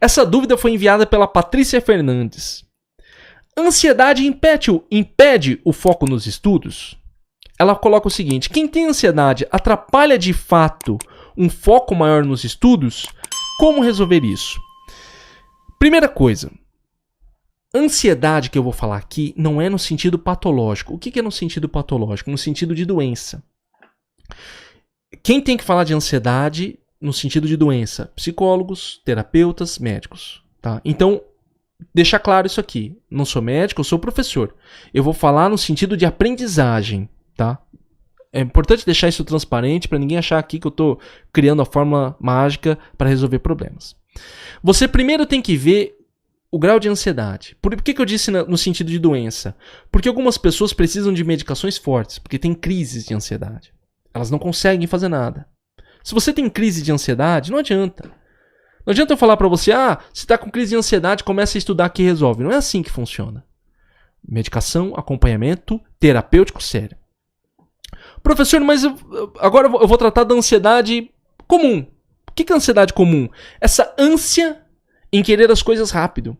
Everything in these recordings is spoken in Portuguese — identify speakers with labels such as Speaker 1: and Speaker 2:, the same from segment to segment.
Speaker 1: Essa dúvida foi enviada pela Patrícia Fernandes. Ansiedade impede o foco nos estudos? Ela coloca o seguinte: quem tem ansiedade atrapalha de fato um foco maior nos estudos? Como resolver isso? Primeira coisa, ansiedade que eu vou falar aqui não é no sentido patológico. O que é no sentido patológico? No sentido de doença. Quem tem que falar de ansiedade no sentido de doença? Psicólogos, terapeutas, médicos. Tá? Então, deixar claro isso aqui. Não sou médico, eu sou professor. Eu vou falar no sentido de aprendizagem. Tá? É importante deixar isso transparente para ninguém achar aqui que eu estou criando a fórmula mágica para resolver problemas. Você primeiro tem que ver o grau de ansiedade. Por que eu disse no sentido de doença? Porque algumas pessoas precisam de medicações fortes, porque tem crises de ansiedade. Elas não conseguem fazer nada. Se você tem crise de ansiedade, não adianta. Não adianta eu falar para você, se está com crise de ansiedade, comece a estudar que resolve. Não é assim que funciona. Medicação, acompanhamento, terapêutico sério. Professor, mas agora eu vou tratar da ansiedade comum. O que é ansiedade comum? Essa ânsia em querer as coisas rápido.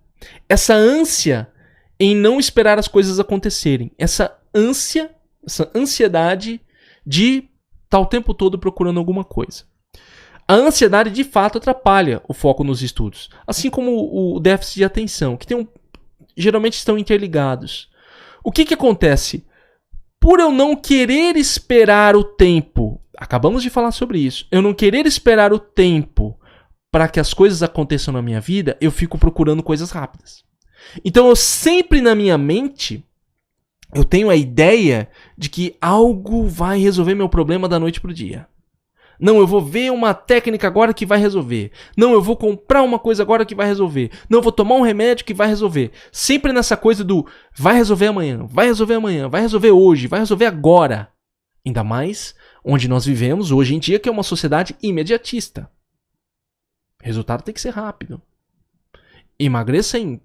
Speaker 1: Essa ânsia em não esperar as coisas acontecerem. Essa ansiedade de estar o tempo todo procurando alguma coisa. A ansiedade de fato atrapalha o foco nos estudos. Assim como o déficit de atenção, que geralmente estão interligados. O que acontece? Por eu não querer esperar o tempo, acabamos de falar sobre isso, eu não querer esperar o tempo para que as coisas aconteçam na minha vida, eu fico procurando coisas rápidas. Então eu sempre na minha mente, eu tenho a ideia de que algo vai resolver meu problema da noite pro dia. Não, eu vou ver uma técnica agora que vai resolver. Não, eu vou comprar uma coisa agora que vai resolver. Não, eu vou tomar um remédio que vai resolver. Sempre nessa coisa do vai resolver amanhã, vai resolver amanhã, vai resolver hoje, vai resolver agora. Ainda mais onde nós vivemos hoje em dia, que é uma sociedade imediatista. O resultado tem que ser rápido. Emagreça em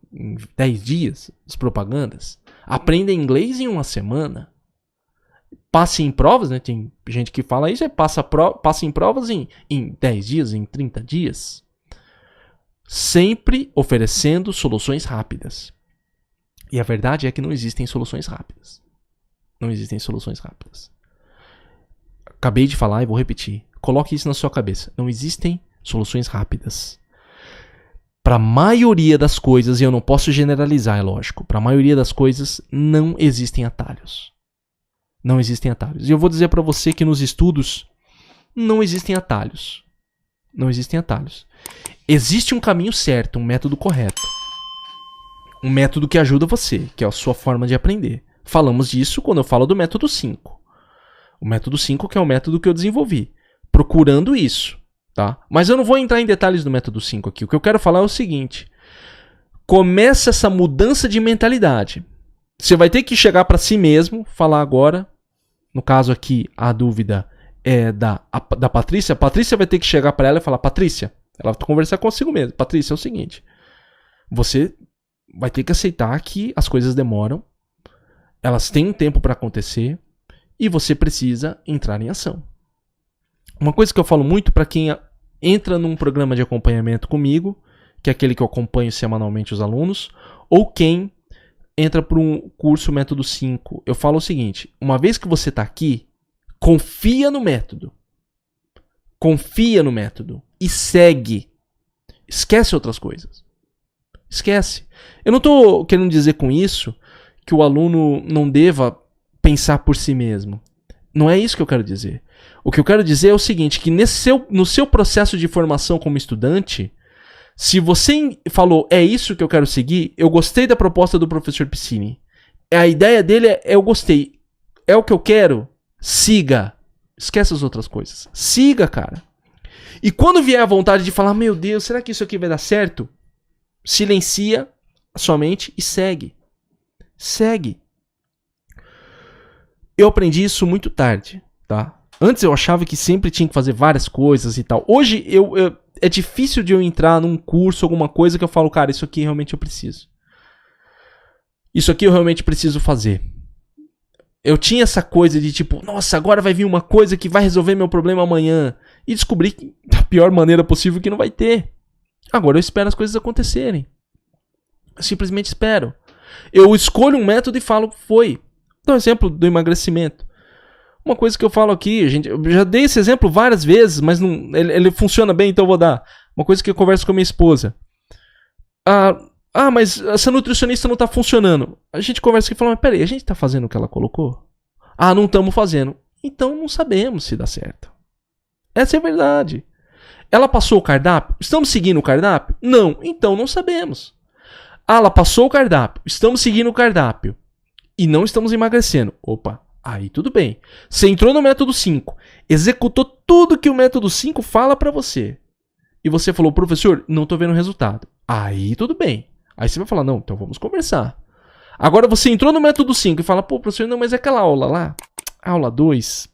Speaker 1: 10 dias, as propagandas. Aprenda inglês em uma semana. Passe em provas, né? Tem gente que fala isso, passa em provas em 10 dias, em 30 dias. Sempre oferecendo soluções rápidas. E a verdade é que não existem soluções rápidas. Não existem soluções rápidas. Acabei de falar e vou repetir. Coloque isso na sua cabeça. Não existem soluções rápidas. Para a maioria das coisas, e eu não posso generalizar, é lógico. Para a maioria das coisas, não existem atalhos. Não existem atalhos. E eu vou dizer para você que nos estudos não existem atalhos. Não existem atalhos. Existe um caminho certo, um método correto. Um método que ajuda você, que é a sua forma de aprender. Falamos disso quando eu falo do método 5. O método 5 que é o método que eu desenvolvi. Procurando isso. Tá? Mas eu não vou entrar em detalhes do método 5 aqui. O que eu quero falar é o seguinte. Começa essa mudança de mentalidade. Você vai ter que chegar para si mesmo, falar agora. No caso aqui, a dúvida é da Patrícia. A Patrícia vai ter que chegar para ela e falar: Patrícia, ela vai conversar consigo mesmo. Patrícia, é o seguinte. Você vai ter que aceitar que as coisas demoram. Elas têm um tempo para acontecer. E você precisa entrar em ação. Uma coisa que eu falo muito para quem entra num programa de acompanhamento comigo, que é aquele que eu acompanho semanalmente os alunos, ou quem entra para um curso método 5. Eu falo o seguinte: uma vez que você está aqui, confia no método. Confia no método. E segue. Esquece outras coisas. Esquece. Eu não estou querendo dizer com isso que o aluno não deva pensar por si mesmo. Não é isso que eu quero dizer. O que eu quero dizer é o seguinte, que no seu processo de formação como estudante, se você falou, é isso que eu quero seguir, eu gostei da proposta do professor Piscini. A ideia dele é eu gostei. É o que eu quero? Siga. Esquece as outras coisas. Siga, cara. E quando vier a vontade de falar, meu Deus, será que isso aqui vai dar certo? Silencia a sua mente e segue. Segue. Eu aprendi isso muito tarde, tá? Antes eu achava que sempre tinha que fazer várias coisas e tal. Hoje é difícil de eu entrar num curso, alguma coisa que eu falo, cara, isso aqui realmente eu preciso. Isso aqui eu realmente preciso fazer. Eu tinha essa coisa de tipo, nossa, agora vai vir uma coisa que vai resolver meu problema amanhã. E descobri da pior maneira possível que não vai ter. Agora eu espero as coisas acontecerem. Eu simplesmente espero. Eu escolho um método e falo, foi. Dá um exemplo do emagrecimento. Uma coisa que eu falo aqui, eu já dei esse exemplo várias vezes, mas não, ele funciona bem, então eu vou dar. Uma coisa que eu converso com a minha esposa. Mas essa nutricionista não tá funcionando. A gente conversa aqui e fala, mas peraí, a gente tá fazendo o que ela colocou? Não estamos fazendo. Então não sabemos se dá certo. Essa é a verdade. Ela passou o cardápio? Estamos seguindo o cardápio? Não, então não sabemos. Ela passou o cardápio, estamos seguindo o cardápio e não estamos emagrecendo. Opa, aí tudo bem. Você entrou no método 5, executou tudo que o método 5 fala pra você. E você falou, professor, não tô vendo resultado. Aí tudo bem. Aí você vai falar, não, então vamos conversar. Agora você entrou no método 5 e fala, pô, professor, não, mas é aquela aula lá, aula 2.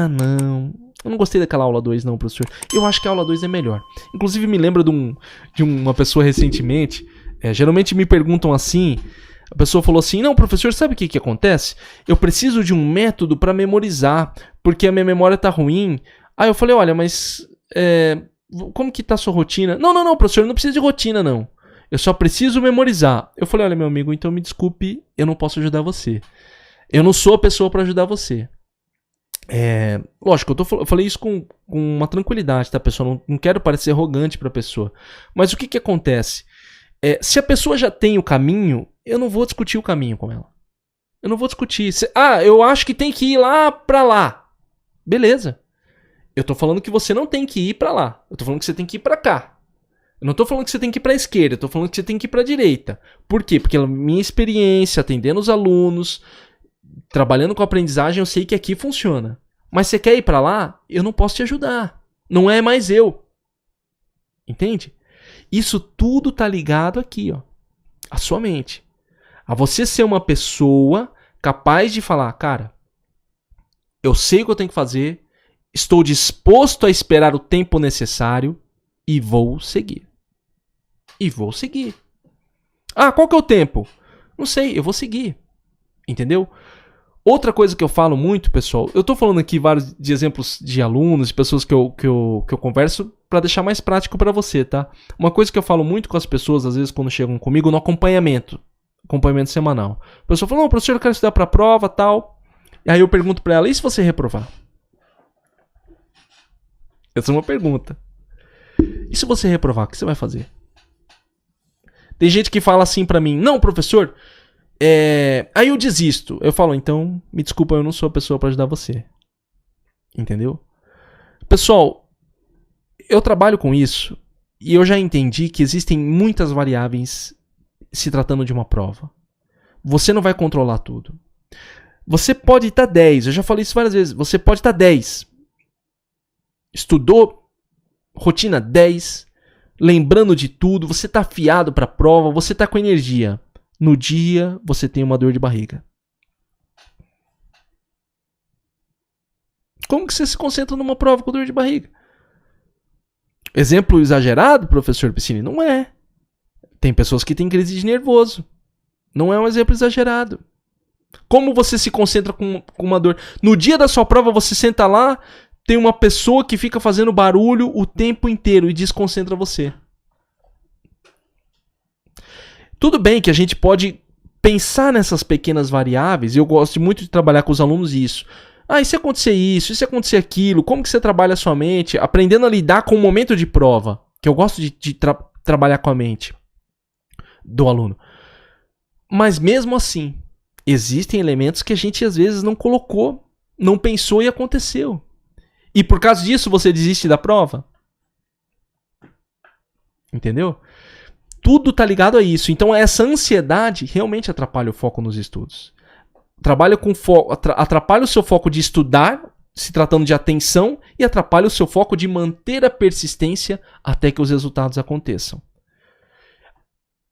Speaker 1: Não, eu não gostei daquela aula 2 não, professor. Eu acho que a aula 2 é melhor. Inclusive me lembra de uma pessoa recentemente, geralmente me perguntam assim, a pessoa falou assim, não, professor, sabe o que acontece? Eu preciso de um método para memorizar, porque a minha memória tá ruim. Aí eu falei, olha, mas como que tá a sua rotina? Não, professor, eu não preciso de rotina, não. Eu só preciso memorizar. Eu falei, olha, meu amigo, então me desculpe, eu não posso ajudar você. Eu não sou a pessoa para ajudar você. Lógico, eu falei isso com uma tranquilidade, tá, pessoal? Não quero parecer arrogante pra pessoa. Mas o que acontece? Se a pessoa já tem o caminho, eu não vou discutir o caminho com ela. Eu não vou discutir. Eu acho que tem que ir lá pra lá. Beleza. Eu tô falando que você não tem que ir pra lá. Eu tô falando que você tem que ir pra cá. Eu não tô falando que você tem que ir pra esquerda. Eu tô falando que você tem que ir pra direita. Por quê? Porque a minha experiência atendendo os alunos, trabalhando com aprendizagem, eu sei que aqui funciona. Mas você quer ir pra lá? Eu não posso te ajudar. Não é mais eu. Entende? Isso tudo tá ligado aqui, ó. A sua mente. A você ser uma pessoa capaz de falar, cara, eu sei o que eu tenho que fazer, estou disposto a esperar o tempo necessário e vou seguir. E vou seguir. Qual que é o tempo? Não sei, eu vou seguir. Entendeu? Outra coisa que eu falo muito, pessoal, eu tô falando aqui vários de exemplos de alunos, de pessoas que eu converso, para deixar mais prático para você, tá? Uma coisa que eu falo muito com as pessoas, às vezes, quando chegam comigo, no acompanhamento semanal. A pessoa fala, não, professor, eu quero estudar pra prova, tal. E aí eu pergunto pra ela, e se você reprovar? Essa é uma pergunta. E se você reprovar, o que você vai fazer? Tem gente que fala assim pra mim, não, professor, aí eu desisto. Eu falo, então, me desculpa, eu não sou a pessoa pra ajudar você. Entendeu? Pessoal, eu trabalho com isso e eu já entendi que existem muitas variáveis se tratando de uma prova. Você não vai controlar tudo. Você pode estar 10, eu já falei isso várias vezes, você pode estar 10. Estudou, rotina 10, lembrando de tudo, você está afiado para a prova, você está com energia. No dia, você tem uma dor de barriga. Como que você se concentra numa prova com dor de barriga? Exemplo exagerado, professor Piscini? Não é. Tem pessoas que têm crise de nervoso. Não é um exemplo exagerado. Como você se concentra com uma dor? No dia da sua prova, você senta lá, tem uma pessoa que fica fazendo barulho o tempo inteiro e desconcentra você. Tudo bem que a gente pode pensar nessas pequenas variáveis, e eu gosto muito de trabalhar com os alunos isso. E se acontecer isso, e se acontecer aquilo, como que você trabalha a sua mente? Aprendendo a lidar com o momento de prova, que eu gosto de trabalhar com a mente do aluno. Mas mesmo assim, existem elementos que a gente às vezes não colocou, não pensou e aconteceu. E por causa disso você desiste da prova? Entendeu? Tudo tá ligado a isso. Então essa ansiedade realmente atrapalha o foco nos estudos. Atrapalha o seu foco de estudar, se tratando de atenção, e atrapalha o seu foco de manter a persistência até que os resultados aconteçam.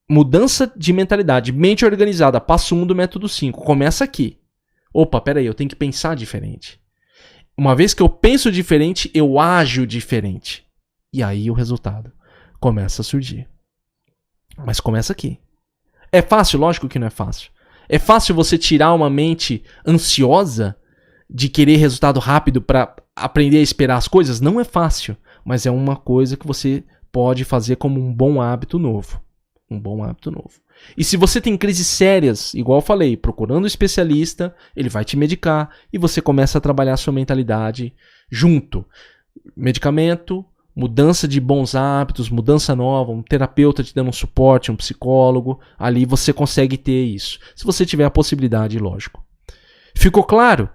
Speaker 1: Mudança de mentalidade, mente organizada, passo 1 do método 5. Começa aqui. Opa, peraí, eu tenho que pensar diferente. Uma vez que eu penso diferente, eu ajo diferente. E aí o resultado começa a surgir. Mas começa aqui. É fácil? Lógico que não é fácil. É fácil você tirar uma mente ansiosa de querer resultado rápido para aprender a esperar as coisas? Não é fácil, mas é uma coisa que você pode fazer como um bom hábito novo. Um bom hábito novo. E se você tem crises sérias, igual eu falei, procurando um especialista, ele vai te medicar e você começa a trabalhar a sua mentalidade junto. Medicamento, mudança de bons hábitos, mudança nova, um terapeuta te dando um suporte, um psicólogo, ali você consegue ter isso. Se você tiver a possibilidade, lógico. Ficou claro?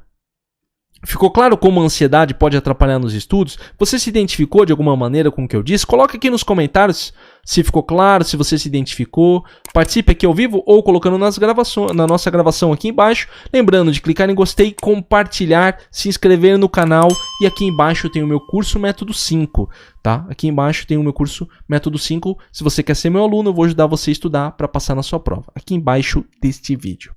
Speaker 1: Ficou claro como a ansiedade pode atrapalhar nos estudos? Você se identificou de alguma maneira com o que eu disse? Coloque aqui nos comentários se ficou claro, se você se identificou. Participe aqui ao vivo ou colocando na nossa gravação aqui embaixo. Lembrando de clicar em gostei, compartilhar, se inscrever no canal. E aqui embaixo tem o meu curso Método 5. Tá? Aqui embaixo tem o meu curso Método 5. Se você quer ser meu aluno, eu vou ajudar você a estudar para passar na sua prova. Aqui embaixo deste vídeo.